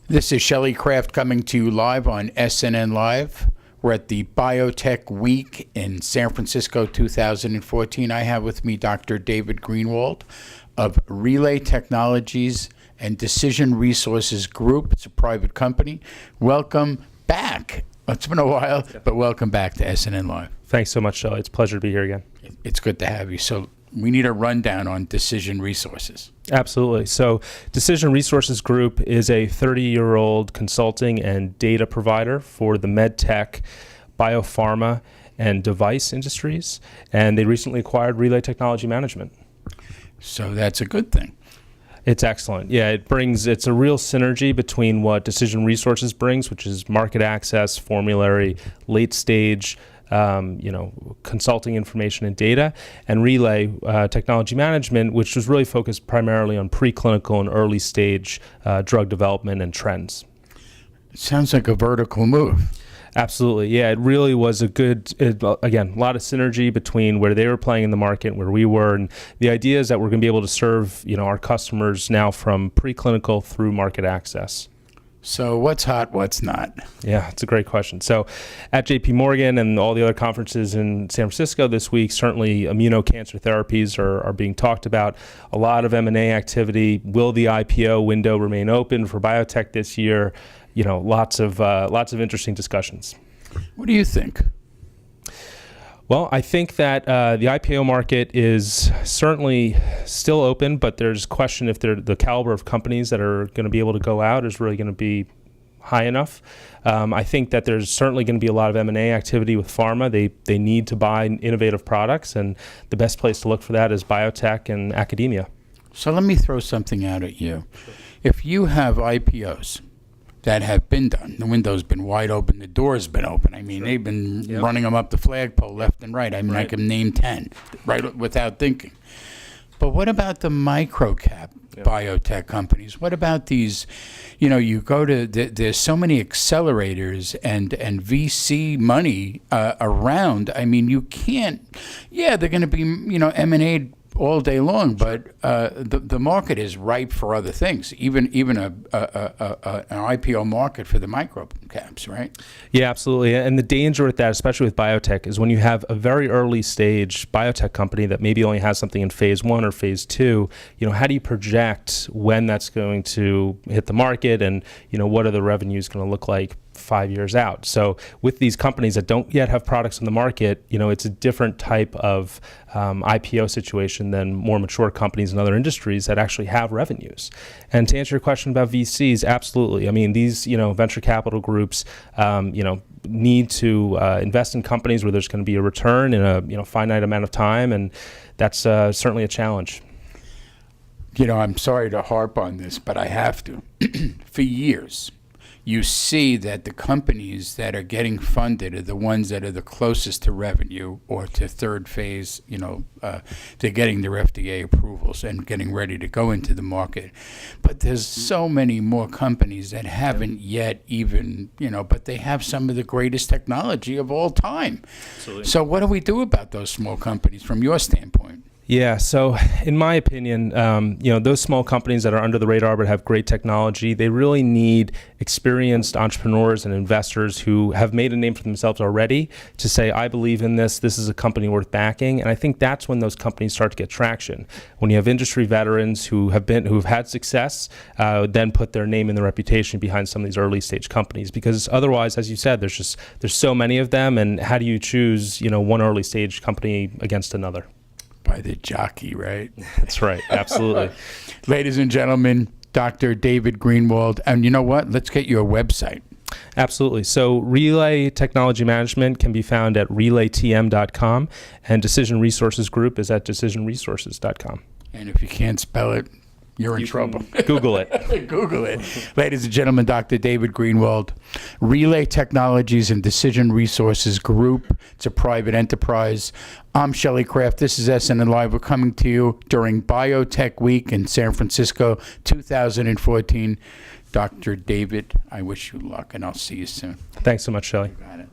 This is Shelley Kraft coming to you live on SNNLive. We're at the Biotech Week in San Francisco 2014. I have with me Dr. David Greenwald of Relay Technologies and Decision Resources Group. It's a private company. Welcome back. It's been a while, but welcome back to SNNLive. Thanks so much, Shelley. It's a pleasure to be here again. It's good to have you. So we need a rundown on Decision Resources. Absolutely. So Decision Resources Group is a 30-year-old consulting and data provider for the med tech, biopharma, and device industries. And they recently acquired Relay Technology Management. So that's a good thing. It's excellent. Yeah, it's a real synergy between what Decision Resources brings, which is market access, formulary, late stage, consulting information and data, and Relay Technology Management, which was really focused primarily on preclinical and early stage drug development and trends. It sounds like a vertical move. Absolutely. Yeah, it really was again, a lot of synergy between where they were playing in the market and where we were. And the idea is that we're going to be able to serve, our customers now from preclinical through market access. So what's hot, what's not? Yeah, it's a great question. So at JP Morgan and all the other conferences in San Francisco this week, certainly immunocancer therapies are being talked about. A lot of M&A activity. Will the IPO window remain open for biotech this year? Lots of interesting discussions. What do you think? Well, I think that the IPO market is certainly still open, but there's question if the caliber of companies that are going to be able to go out is really going to be high enough. I think that there's certainly going to be a lot of M&A activity with pharma. They need to buy innovative products, and the best place to look for that is biotech and academia. So let me throw something out at you. If you have IPOs that have been done, the window's been wide open, the door's been open. I mean, sure. They've been running them up the flagpole left and right. I mean, right. I can name 10 right without thinking. But what about the micro-cap biotech companies? What about these, you go to, there's so many accelerators and VC money around. I mean, you can't, they're going to be, M&A all day long, but the market is ripe for other things, even an IPO market for the micro caps, right? Yeah, absolutely. And the danger with that, especially with biotech, is when you have a very early stage biotech company that maybe only has something in phase 1 or phase 2, how do you project when that's going to hit the market, and what are the revenues going to look like 5 years out? So with these companies that don't yet have products on the market, it's a different type of IPO situation than more mature companies in other industries that actually have revenues. And to answer your question about VCs, absolutely. I mean, these venture capital groups need to invest in companies where there's going to be a return in a finite amount of time, and that's certainly a challenge. I'm sorry to harp on this, but I have to. For years, you see that the companies that are getting funded are the ones that are the closest to revenue or to third phase, they're getting their FDA approvals and getting ready to go into the market. But there's so many more companies that haven't yet even, but they have some of the greatest technology of all time. Absolutely. So what do we do about those small companies from your standpoint? Yeah, so in my opinion, those small companies that are under the radar but have great technology, they really need experienced entrepreneurs and investors who have made a name for themselves already to say, I believe in this is a company worth backing. And I think that's when those companies start to get traction. When you have industry veterans who have had success, then put their name and their reputation behind some of these early stage companies. Because otherwise, as you said, there's so many of them, and how do you choose, one early stage company against another? By the jockey, right? That's right. Absolutely. Ladies and gentlemen, Dr. David Greenwald. And you know what? Let's get your website. Absolutely. So Relay Technology Management can be found at relaytm.com, and Decision Resources Group is at decisionresources.com. And if you can't spell it, you're in trouble. Google it. Google it. Ladies and gentlemen, Dr. David Greenwald, Relay Technologies and Decision Resources Group. It's a private enterprise. I'm Shelley Kraft. This is SNNLive. We're coming to you during Biotech Week in San Francisco 2014. Dr. David, I wish you luck, and I'll see you soon. Thanks so much, Shelley. You got it.